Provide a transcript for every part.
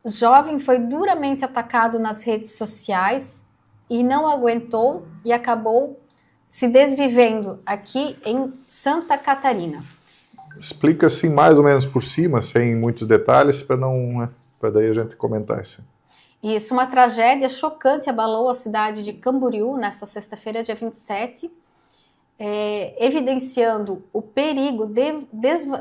jovem foi duramente atacado nas redes sociais e não aguentou e acabou se desvivendo aqui em Santa Catarina. Explica assim mais ou menos por cima, sem muitos detalhes, para não, né, para daí a gente comentar isso. Isso, uma tragédia chocante abalou a cidade de Camboriú nesta sexta-feira, dia 27, evidenciando o perigo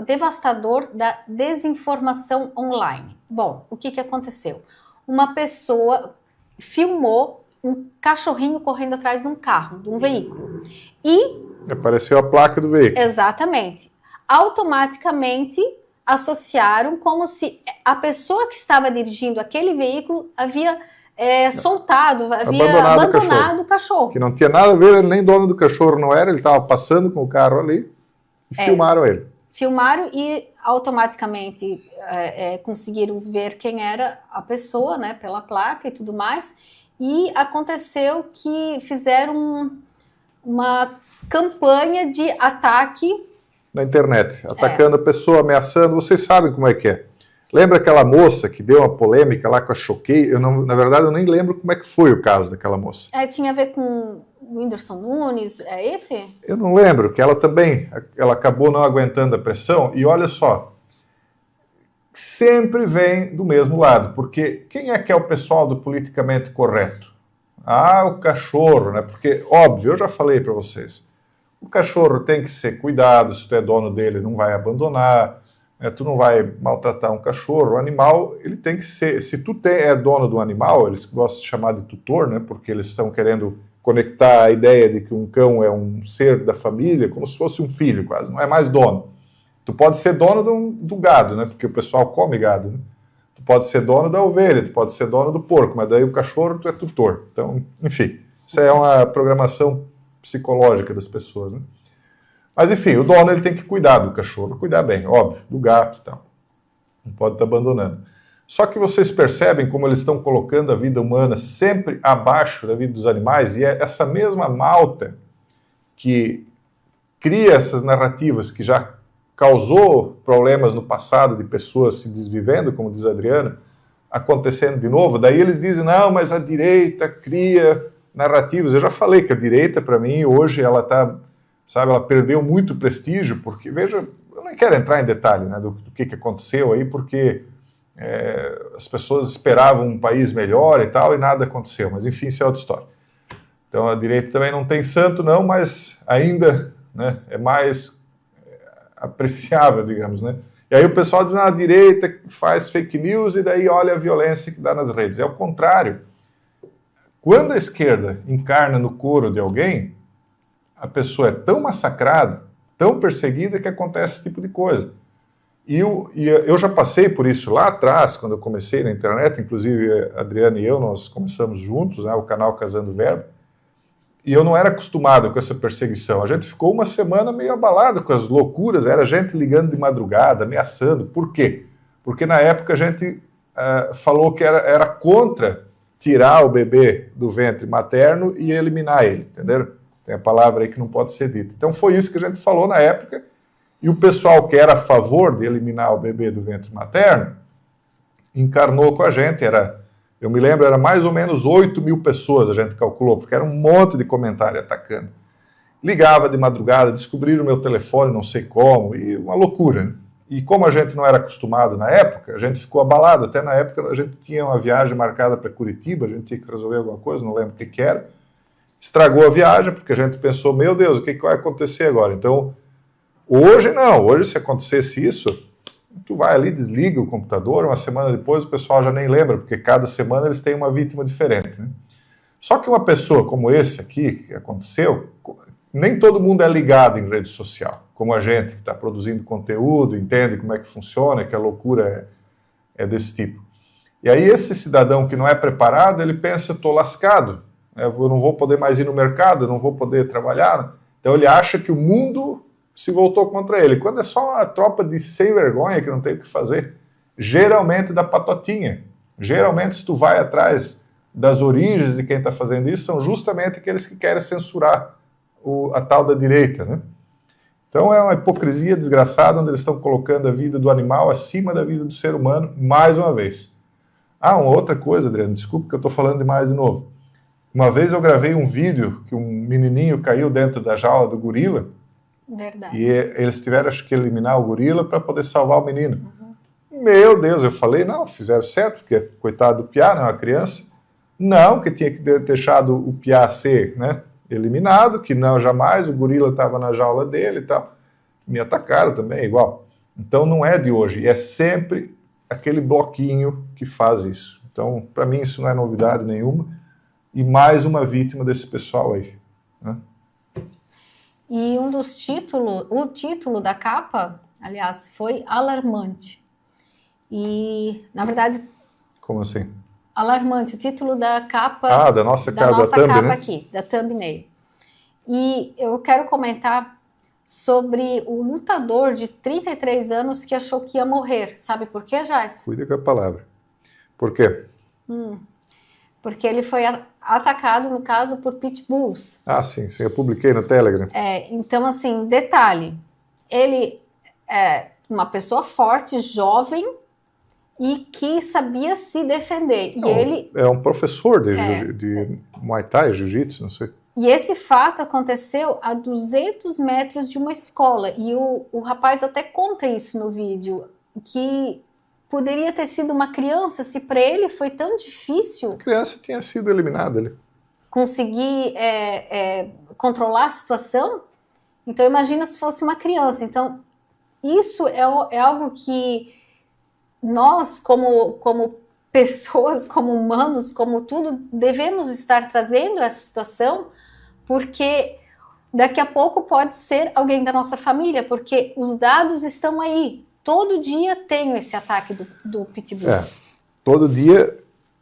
devastador da desinformação online. Bom, o que aconteceu? Uma pessoa filmou um cachorrinho correndo atrás de um carro, de um veículo. E apareceu a placa do veículo. Exatamente. Automaticamente associaram como se a pessoa que estava dirigindo aquele veículo havia soltado, havia abandonado o cachorro. Que não tinha nada a ver, ele nem dono do cachorro não era, ele estava passando com o carro ali e filmaram ele. Filmaram e automaticamente conseguiram ver quem era a pessoa, né, pela placa e tudo mais. E aconteceu que fizeram uma campanha de ataque na internet, atacando a pessoa, ameaçando. Vocês sabem como é que é. Lembra aquela moça que deu uma polêmica lá com a Choquei? Na verdade, eu nem lembro como é que foi o caso daquela moça. Tinha a ver com o Whindersson Nunes, é esse? Eu não lembro, que ela também, ela acabou não aguentando a pressão. E olha só, sempre vem do mesmo lado, porque quem é que é o pessoal do politicamente correto? Ah, o cachorro, né? Porque, óbvio, eu já falei para vocês, o cachorro tem que ser cuidado, se tu é dono dele, não vai abandonar, tu não vai maltratar um cachorro. O animal, ele tem que ser, se tu é dono do animal, eles gostam de chamar de tutor, né? Porque eles estão querendo conectar a ideia de que um cão é um ser da família, como se fosse um filho quase, não é mais dono. Tu pode ser dono do gado, né? Porque o pessoal come gado, né? Tu pode ser dono da ovelha, tu pode ser dono do porco, mas daí o cachorro tu é tutor. Então, enfim, isso é uma programação psicológica das pessoas, né? Mas enfim, o dono ele tem que cuidar do cachorro, cuidar bem, óbvio, do gato e tal. Não pode estar abandonando. Só que vocês percebem como eles estão colocando a vida humana sempre abaixo da vida dos animais, e é essa mesma malta que cria essas narrativas que já causou problemas no passado de pessoas se desvivendo, como diz a Adriana, acontecendo de novo. Daí eles dizem, não, mas a direita cria narrativas. Eu já falei que a direita, para mim, hoje, ela está, sabe, ela perdeu muito prestígio, porque, veja, eu não quero entrar em detalhe, né, do que aconteceu aí, porque as pessoas esperavam um país melhor e tal, e nada aconteceu. Mas, enfim, isso é outra história. Então, a direita também não tem santo, não, mas ainda, né, é mais apreciável, digamos, né? E aí o pessoal diz, a direita faz fake news e daí olha a violência que dá nas redes. É o contrário. Quando a esquerda encarna no couro de alguém, a pessoa é tão massacrada, tão perseguida, que acontece esse tipo de coisa. E eu já passei por isso lá atrás, quando eu comecei na internet, inclusive a Adriana e eu, nós começamos juntos, né, o canal Casando Verbo, e eu não era acostumado com essa perseguição. A gente ficou uma semana meio abalado com as loucuras, era gente ligando de madrugada, ameaçando. Por quê? Porque na época a gente falou que era contra tirar o bebê do ventre materno e eliminar ele, entenderam? Tem a palavra aí que não pode ser dita. Então foi isso que a gente falou na época, e o pessoal que era a favor de eliminar o bebê do ventre materno encarnou com a gente, eu me lembro, era mais ou menos 8 mil pessoas, a gente calculou, porque era um monte de comentário atacando. Ligava de madrugada, descobriram o meu telefone, não sei como, e uma loucura, né? E como a gente não era acostumado na época, a gente ficou abalado. Até na época a gente tinha uma viagem marcada para Curitiba, a gente tinha que resolver alguma coisa, não lembro o que era. Estragou a viagem, porque a gente pensou, meu Deus, o que vai acontecer agora? Então, hoje não, hoje se acontecesse isso, tu vai ali, desliga o computador, uma semana depois o pessoal já nem lembra, porque cada semana eles têm uma vítima diferente, né? Só que uma pessoa como esse aqui, que aconteceu, nem todo mundo é ligado em rede social, como a gente que está produzindo conteúdo, entende como é que funciona, que a loucura é desse tipo. E aí esse cidadão que não é preparado, ele pensa, estou lascado, eu não vou poder mais ir no mercado, eu não vou poder trabalhar. Então ele acha que o mundo se voltou contra ele, quando é só uma tropa de sem vergonha que não tem o que fazer, geralmente da patotinha. Geralmente, se tu vai atrás das origens de quem está fazendo isso, são justamente aqueles que querem censurar a tal da direita, né? Então é uma hipocrisia desgraçada, onde eles estão colocando a vida do animal acima da vida do ser humano, mais uma vez. Ah, uma outra coisa, Adriano, desculpa que eu estou falando demais de novo. Uma vez eu gravei um vídeo que um menininho caiu dentro da jaula do gorila. Verdade. E eles tiveram, acho que, eliminar o gorila para poder salvar o menino. Meu Deus, eu falei, não, fizeram certo, porque coitado do piá, não é uma criança. Não, que tinha que ter deixado o piá ser, né, eliminado, que não, jamais, o gorila estava na jaula dele e tal. Me atacaram também, igual. Então não é de hoje, é sempre aquele bloquinho que faz isso. Então, para mim, isso não é novidade nenhuma. E mais uma vítima desse pessoal aí, né? E um dos títulos, o título da capa, aliás, foi alarmante. E, na verdade... Como assim? Alarmante, o título da capa... da nossa capa thumb, né? aqui, da thumbnail. E eu quero comentar sobre o lutador de 33 anos que achou que ia morrer. Sabe por quê, Jais? Cuida com a palavra. Por quê? Porque ele foi atacado, no caso, por pitbulls. Ah, sim, eu publiquei no Telegram. Então, assim, detalhe. Ele é uma pessoa forte, jovem e que sabia se defender. Não, ele é um professor de Muay Thai, Jiu-Jitsu, não sei. E esse fato aconteceu a 200 metros de uma escola. E o rapaz até conta isso no vídeo, que poderia ter sido uma criança, se para ele foi tão difícil... A criança tinha sido eliminada ali. Conseguir controlar a situação. Então imagina se fosse uma criança. Então isso é algo que nós, como pessoas, como humanos, como tudo, devemos estar trazendo essa situação, porque daqui a pouco pode ser alguém da nossa família, porque os dados estão aí. Todo dia tem esse ataque do pitbull. Todo dia.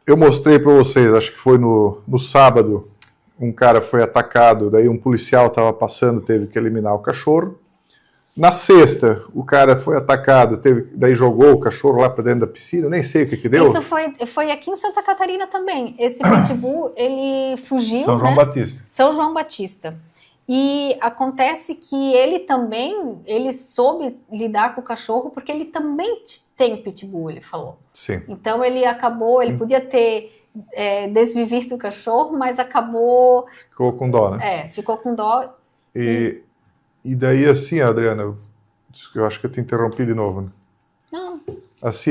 Eu mostrei para vocês, acho que foi no sábado, um cara foi atacado, daí um policial estava passando, teve que eliminar o cachorro. Na sexta, o cara foi atacado, daí jogou o cachorro lá para dentro da piscina, nem sei o que deu. Isso foi aqui em Santa Catarina também. Esse pitbull, ele fugiu, São João Batista. São João Batista. E acontece que ele soube lidar com o cachorro, porque ele também tem pitbull, ele falou. Sim. Então ele podia ter desvivido o cachorro, mas acabou... Ficou com dó, né? Ficou com dó. E daí, assim, Adriana, eu acho que eu te interrompi de novo, né? Não. Assim,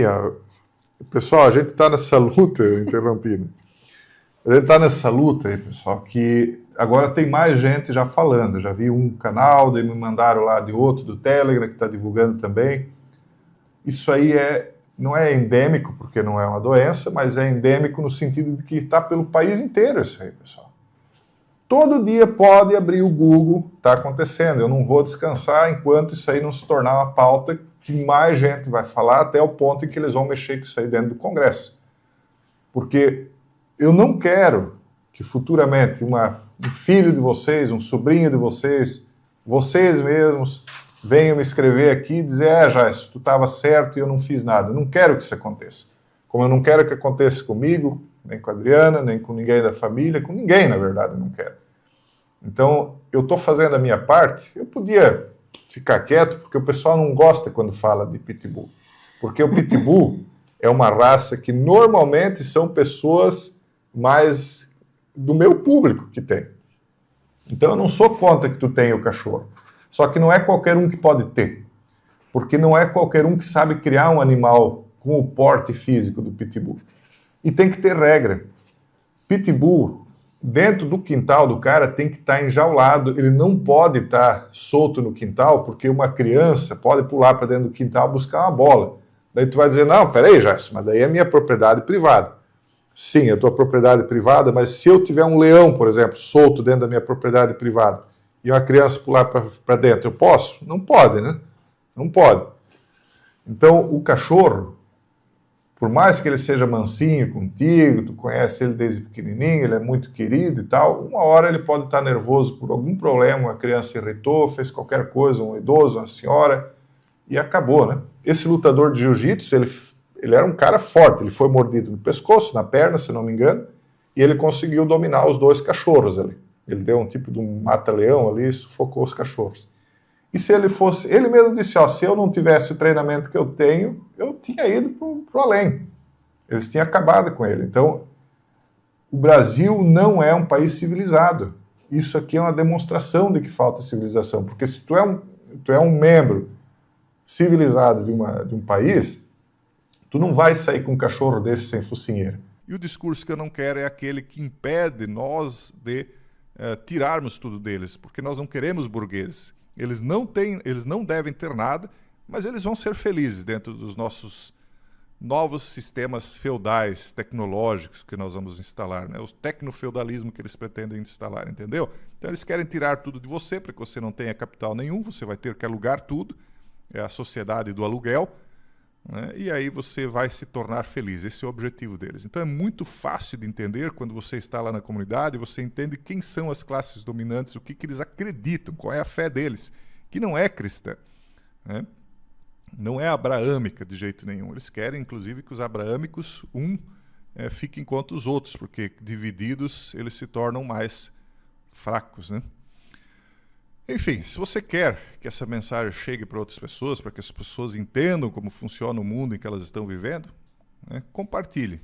pessoal, a gente está nessa luta, eu interrompi, né? A gente está nessa luta aí, pessoal, que agora tem mais gente já falando. Eu já vi um canal, daí me mandaram lá de outro, do Telegram, que está divulgando também. Isso aí não é endêmico, porque não é uma doença, mas é endêmico no sentido de que está pelo país inteiro isso aí, pessoal. Todo dia pode abrir o Google, está acontecendo. Eu não vou descansar enquanto isso aí não se tornar uma pauta que mais gente vai falar, até o ponto em que eles vão mexer com isso aí dentro do Congresso. Porque eu não quero que futuramente um filho de vocês, um sobrinho de vocês mesmos, venham me escrever aqui e dizer, Jais, tu estava certo e eu não fiz nada. Eu não quero que isso aconteça. Como eu não quero que aconteça comigo, nem com a Adriana, nem com ninguém da família, com ninguém, na verdade, eu não quero. Então, eu estou fazendo a minha parte. Eu podia ficar quieto, porque o pessoal não gosta quando fala de pitbull. Porque o pitbull é uma raça que normalmente são pessoas mais do meu público que tem. Então, eu não sou contra que tu tenha o cachorro. Só que não é qualquer um que pode ter. Porque não é qualquer um que sabe criar um animal com o porte físico do pitbull. E tem que ter regra. Pitbull, dentro do quintal do cara, tem que estar enjaulado. Ele não pode estar solto no quintal, porque uma criança pode pular para dentro do quintal buscar uma bola. Daí tu vai dizer, não, peraí, Jason, mas daí é minha propriedade privada. Sim, é tua propriedade privada, mas se eu tiver um leão, por exemplo, solto dentro da minha propriedade privada, e uma criança pular para dentro, eu posso? Não pode, né? Não pode. Então, o cachorro, por mais que ele seja mansinho contigo, tu conhece ele desde pequenininho, ele é muito querido e tal, uma hora ele pode estar nervoso por algum problema, uma criança irritou, fez qualquer coisa, um idoso, uma senhora, e acabou, né? Esse lutador de jiu-jitsu, ele era um cara forte, ele foi mordido no pescoço, na perna, se não me engano, e ele conseguiu dominar os dois cachorros ali. Ele deu um tipo de um mata-leão ali e sufocou os cachorros. E se ele fosse... Ele mesmo disse, se eu não tivesse o treinamento que eu tenho, eu tinha ido pro além. Eles tinham acabado com ele. Então, o Brasil não é um país civilizado. Isso aqui é uma demonstração de que falta civilização, porque se tu é um membro civilizado de um país, tu não vai sair com um cachorro desse sem focinheira. E o discurso que eu não quero é aquele que impede nós de tirarmos tudo deles, porque nós não queremos burgueses. Eles não devem ter nada, mas eles vão ser felizes dentro dos nossos novos sistemas feudais, tecnológicos que nós vamos instalar, né? O tecnofeudalismo que eles pretendem instalar, entendeu? Então eles querem tirar tudo de você para que você não tenha capital nenhum, você vai ter que alugar tudo, é a sociedade do aluguel, né? E aí você vai se tornar feliz, esse é o objetivo deles. Então é muito fácil de entender quando você está lá na comunidade, você entende quem são as classes dominantes, o que eles acreditam, qual é a fé deles, que não é cristã, né? Não é abraâmica de jeito nenhum. Eles querem, inclusive, que os abraâmicos, fiquem contra os outros, porque divididos eles se tornam mais fracos, né? Enfim, se você quer que essa mensagem chegue para outras pessoas, para que as pessoas entendam como funciona o mundo em que elas estão vivendo, né, compartilhe.